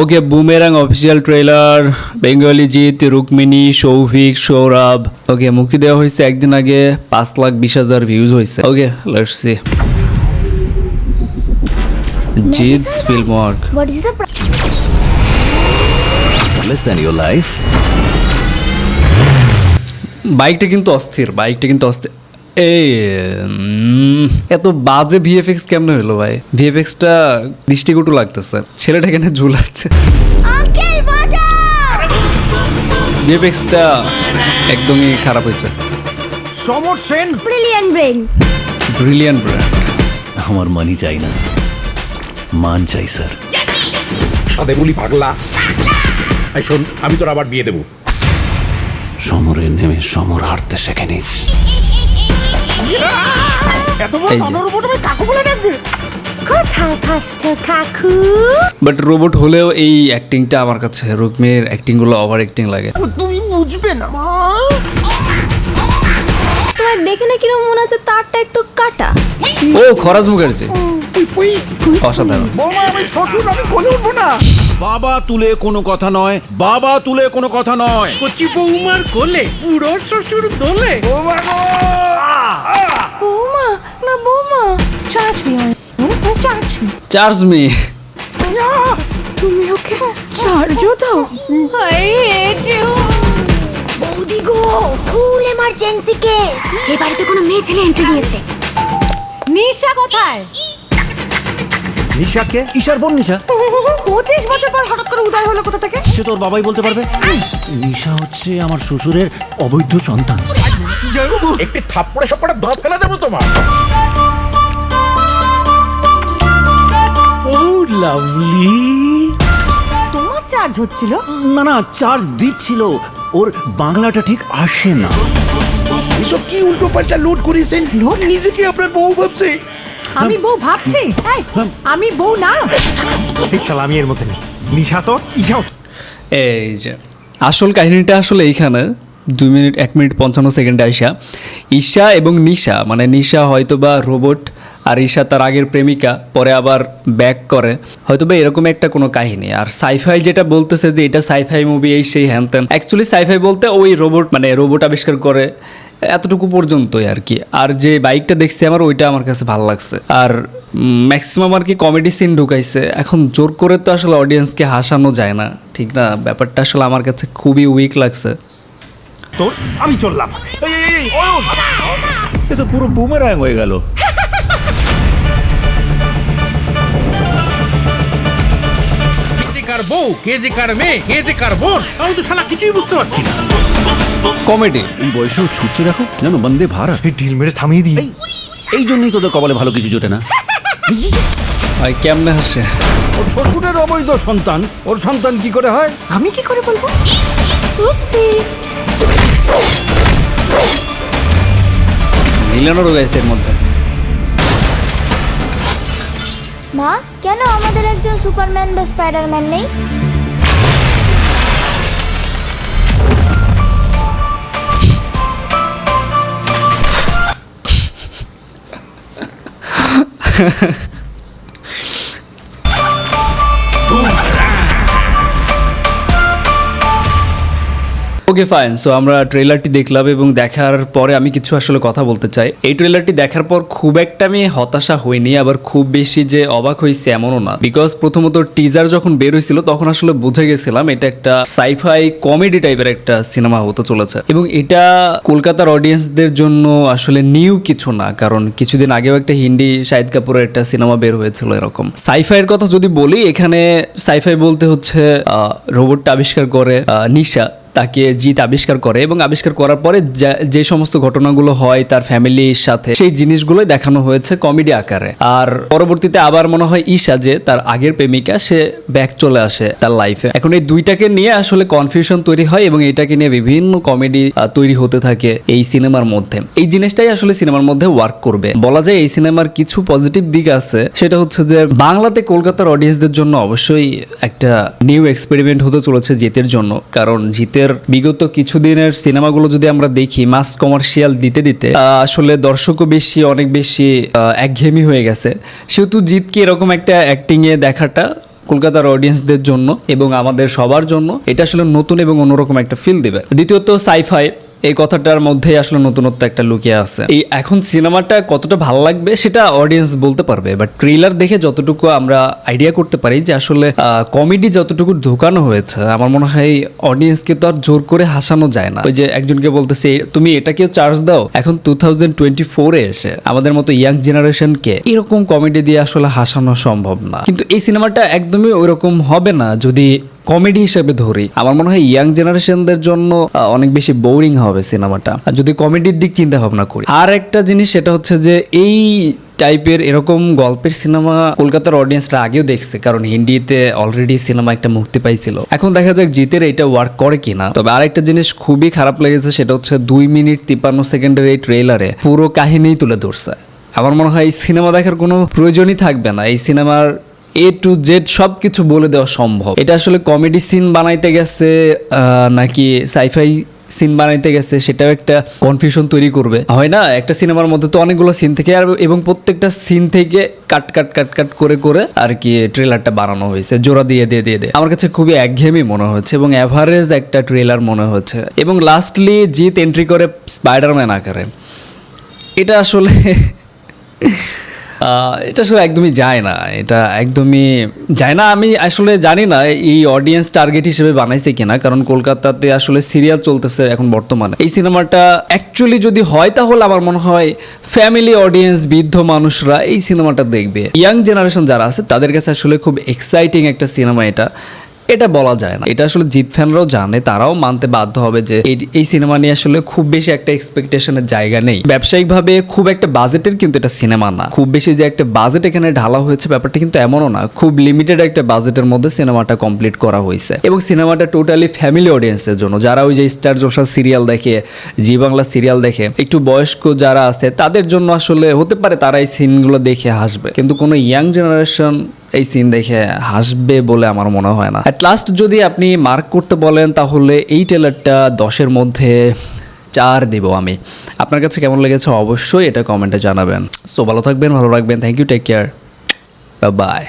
ওকে, boomerang official trailer, Bengali জিত, রুকমিনী, সৌভিক, সৌরভ। ওকে, মুক্তি দেওয়া হয়েছে একদিন আগে, 5,20,000 ভিউজ হয়েছে। Okay, let's see Jeet's film work. What is the less than your life. বাইকটা কিন্তু অস্থির, এই এত বাজে ভিএফএক্স কেমন হলো ভাই? ভিএফএক্সটা দৃষ্টিকটু লাগতেছে, ছেলেটা কেন ঝুলাচ্ছে। আঙ্কেল বাজার? ভিএফএক্সটা একদমই খারাপ হয়েছে। Samar Sen brilliant brain. Brilliant brand. আমার মানি চাই না, মান চাই স্যার। সাদে বলি পাগলা। এই শোন, আমি তোর আবার বিয়ে দেবো। সমরে নেমে সমর হারতে শেখেনি। এত বড় এই যে। তানোর উপর তুমি কাকু বলে ডাকবে? কোথায় ফাস্ট কাকু? বাট রোবট হলেও এই অ্যাক্টিংটা আমার কাছে রুকমির অ্যাক্টিংগুলো ওভার অ্যাক্টিং লাগে। ও তুমি বুঝবে না মা। তোমার দেখে না কিরকম মনে হচ্ছে তারটা একটু কাটা। ও খরাজ মুখার্জি, ওই অসাধারণ। বৌমা, আমি শ্বশুর, আমি কোলে উঠবো না। বাবা তুলে কোনো কথা নয়, বাবা তুলে কোনো কথা নয়। কচি বৌমার কোলে পুরো শ্বশুর দোলে। বৌমা গো! বৌমা না বৌমা, চার্জ মি, চার্জ মি। তুমি ওকে চার্জও দাও। I hate you. বৌদি গো, ফুল এমার্জেন্সি কেস। এই বাড়িতে কোনো মেয়ে ছেলে এন্ট্রি নিয়েছে। নিশা কোথায়? নিশাকে? ঈশার বোন নিশা? 25 বছর পর হঠাৎ করে উদয় হলো কোথা থেকে? সে তোর বাবাই বলতে পারবে। নিশা হচ্ছে আমার শ্বশুরের অবৈধ সন্তান। জয়বাবু, একটি থাপ্পড়ে সবকটা দাঁত ফেলে দেবো তোমার। ও লাভলি। তোমার চার্জ হচ্ছিল? না না, চার্জ দিচ্ছিল, ওর বাংলাটা ঠিক আসে না। এসব কি উল্টো পাল্টা লোড করেছেন? লোড? নিজেকে আপনার বউ ভাবছে। আমি বউ ভাবছি? এই, আমি বউ না। এই শালা আমি এর মধ্যে নেই। নিশা তো ইশাও। এই যে আসল কাহিনীটা আসলে এইখানে 2 মিনিট 1 মিনিট 55 সেকেন্ডে আইসা ঈশা এবং নিশা, মানে নিশা হয়তোবা রোবট আর ঈশা তার আগের প্রেমিকা, পরে আবার ব্যাক করে, হয়তোবা এরকম একটা কোনো কাহিনী। আর সাইফাই যেটা বলতেছে যে এটা সাইফাই মুভি, এই সেই হ্যান ত্যান, অ্যাকচুয়ালি সাইফাই বলতে ওই রোবট, মানে রোবট আবিষ্কার করে এতটুকু পর্যন্তই আর কি। আর যে বাইকটা দেখছি আমার, ওইটা আমার কাছে ভালো লাগছে। আর ম্যাক্সিমাম আর কি কমেডি সিন ঢুকাইছে। এখন জোর করে তো আসলে অডিয়েন্সকে হাসানো যায় না, ঠিক না? ব্যাপারটা আসলে আমার কাছে খুবই উইক লাগছে। তোর আমি চললাম। এই এই এই অয়ন, এ তো পুরো বুমেরাং হয়ে গেল। কে যে কার বউ, কে যে কার মেয়ে, কে যে কার বোন, আমি তো শালা কিছুই বুঝতে পারছি না। কমেডি। এই বয়সেও ছুটছে দেখো, যেন বন্দে ভারত। এই ঢিল মেরে থামিয়ে দিই। এই জন্যই তোদের কপালে ভালো কিছু জোটে না। ভাই কেমনে হাসে? ওর শ্বশুরের অবৈধ সন্তান, ওর সন্তান কি করে হয়? আমি কি করে বলবো? উপসি। মিলানো রয়েছে এর মধ্যে। মা, কেন আমাদের একজন সুপারম্যান বা স্পাইডারম্যান নেই? ওকে ফাইন, সো আমরা ট্রেলারটি দেখলাম এবং দেখার পরে আমি কিছু আসলে কথা বলতে চাই। এই ট্রেলারটি দেখার পর খুব একটা আমি হতাশা হইনি, আবার খুব বেশি যে অবাক হয়েছে এমনও না। বিকজ প্রথমত টিজার যখন বের হয়েছিল তখন আসলে বুঝে গেছিলাম এটা একটা সাইফাই কমেডি টাইপের একটা সিনেমা হতে চলেছে। এবং এটা কলকাতার অডিয়েন্সদের জন্য আসলে নিউ কিছু না, কারণ কিছুদিন আগেও একটা হিন্দি শাহিদ কাপুরের একটা সিনেমা বের হয়েছিল এরকম। সাইফাইয়ের কথা যদি বলি, এখানে সাইফাই বলতে হচ্ছে রোবটটা আবিষ্কার করে নিশা, তাকে জিত আবিষ্কার করে এবং আবিষ্কার করার পরে যে সমস্ত ঘটনাগুলো হয় তার ফ্যামিলির সাথে, সেই জিনিসগুলোই দেখানো হয়েছে কমেডি আকারে। আর পরবর্তীতে আবার মনে হয় ঈশা, যে তার আগের প্রেমিকা, সে ব্যাক চলে আসে তার লাইফে। এখন এই দুইটাকে নিয়ে আসলে কনফিউশন তৈরি হয় এবং এটাকে নিয়ে বিভিন্ন কমেডি তৈরি হতে থাকে এই সিনেমার মধ্যে। এই জিনিসটাই আসলে সিনেমার মধ্যে ওয়ার্ক করবে। বলা যায় এই সিনেমার কিছু পজিটিভ দিক আছে, সেটা হচ্ছে যে বাংলাতে কলকাতার অডিয়েন্সদের জন্য অবশ্যই একটা নিউ এক্সপেরিমেন্ট হতে চলেছে জিতের জন্য, কারণ জিতের আমাদের বিগত কিছুদিনের সিনেমাগুলো যদি আমরা দেখি মাস কমার্শিয়াল দিতে দিতে আসলে দর্শকও বেশি অনেক বেশি একঘেয়েমি হয়ে গেছে, সেহেতু জিতকে এরকম একটা অ্যাক্টিংয়ে দেখাটা কলকাতার অডিয়েন্সদের জন্য এবং আমাদের সবার জন্য এটা আসলে নতুন এবং অন্যরকম একটা ফিল দেবে। দ্বিতীয়ত সাইফাই, এই কথাটার মধ্যে আসলে নতুনত্ব একটা লুকিয়ে আছে। এই এখন সিনেমাটা কতটা ভালো লাগবে সেটা অডিয়েন্স বলতে পারবে, বাট ট্রেলার দেখে যতটুকু আমরা আইডিয়া করতে পারি যে আসলে কমেডি যতটুকু ঢুকানো হয়েছে, আমার মনে হয় অডিয়েন্সকে তো আর জোর করে হাসানো যায় না। ওই যে একজনকে বলতেছে তুমি এটাকেও চার্জ দাও, এখন 2024-এ এসে আমাদের মতো ইয়াং জেনারেশনকে এরকম কমেডি দিয়ে আসলে হাসানো সম্ভব না। কিন্তু এই সিনেমাটা একদমই ওইরকম হবে না যদি কমেডি হিসেবে ধরি। আমার মনে হয় ইয়াং জেনারেশনদের জন্য অনেক বেশি বোরিং হবে সিনেমাটা আর যদি কমেডির দিক চিন্তা ভাবনা করি। আর একটা জিনিস সেটা হচ্ছে যে এই টাইপের এরকম গল্পের সিনেমা কলকাতার অডিয়েন্সরা আগেও দেখছে, কারণ হিন্দিতে অলরেডি সিনেমা একটা মুক্তি পাইছিল। এখন দেখা যাক জিতের এটা ওয়ার্ক করে কিনা। তবে আরেকটা জিনিস খুবই খারাপ লেগেছে, সেটা হচ্ছে 2 মিনিট 53 সেকেন্ডের এই ট্রেলারে পুরো কাহিনী তুলে ধরছে। আমার মনে হয় এই সিনেমা দেখার কোনো প্রয়োজনই থাকবে না। এই সিনেমার A to Z সব কিছু বলে দেওয়া সম্ভব। এটা আসলে কমেডি সিন বানাইতে গেছে নাকি সাইফাই সিন বানাইতে গেছে সেটাও একটা কনফিউশন তৈরি করবে, হয় না? একটা সিনেমার মধ্যে তো অনেকগুলো সিন থেকে আর এবং প্রত্যেকটা সিন থেকে কাট করে আর কি ট্রেলারটা বানানো হয়েছে জোড়া দিয়ে আমার কাছে খুবই একঘেয়েমি মনে হচ্ছে এবং অ্যাভারেজ একটা ট্রেলার মনে হচ্ছে। এবং লাস্টলি জিত এন্ট্রি করে স্পাইডারম্যান আকারে, এটা আসলে এটা আসলে একদমই যায় না, এটা একদমই যায় না। আমি আসলে জানি না এই অডিয়েন্স টার্গেট হিসেবে বানাইছে কিনা, কারণ কলকাতাতে আসলে সিরিয়াল চলতেছে এখন বর্তমানে। এই সিনেমাটা অ্যাকচুয়ালি যদি হয় তাহলে আমার মনে হয় ফ্যামিলি অডিয়েন্স, বৃদ্ধ মানুষরা এই সিনেমাটা দেখবে। ইয়াং জেনারেশন যারা আছে তাদের কাছে আসলে খুব এক্সাইটিং একটা সিনেমা এটা বলা যায় না। এটা আসলে জিত ফ্যানরাও জানে, তারাও মানতে বাধ্য হবে যে এই সিনেমা নিয়ে আসলে খুব বেশি একটা এক্সপেকটেশনের জায়গা নেই। ব্যবসায়িকভাবে খুব একটা বাজেটের কিন্তু এটা সিনেমা না, খুব বেশি যে একটা বাজেট এখানে ঢালা হয়েছে ব্যাপারটা কিন্তু এমনও না। খুব লিমিটেড একটা বাজেটের মধ্যে সিনেমাটা কমপ্লিট করা হয়েছে এবং সিনেমাটা টোটালি ফ্যামিলি অডিয়েন্সের জন্য, যারা ওই যে স্টার জলসা সিরিয়াল দেখে, জি বাংলা সিরিয়াল দেখে, একটু বয়স্ক যারা আছে তাদের জন্য আসলে হতে পারে তারা এই সিনগুলো দেখে হাসবে, কিন্তু কোনো ইয়াং জেনারেশন এই সিন দেখে হাসবে বলে আমার মনে হয় না। অ্যাট লাস্ট যদি আপনি মার্ক করতে বলেন তাহলে এই ট্রেলারটা 10-এর মধ্যে 4 দেব আমি। আপনার কাছে কেমন লেগেছে অবশ্যই এটা কমেন্টে জানাবেন। সো ভালো থাকবেন, ভালো রাখবেন। Thank you, take care, by.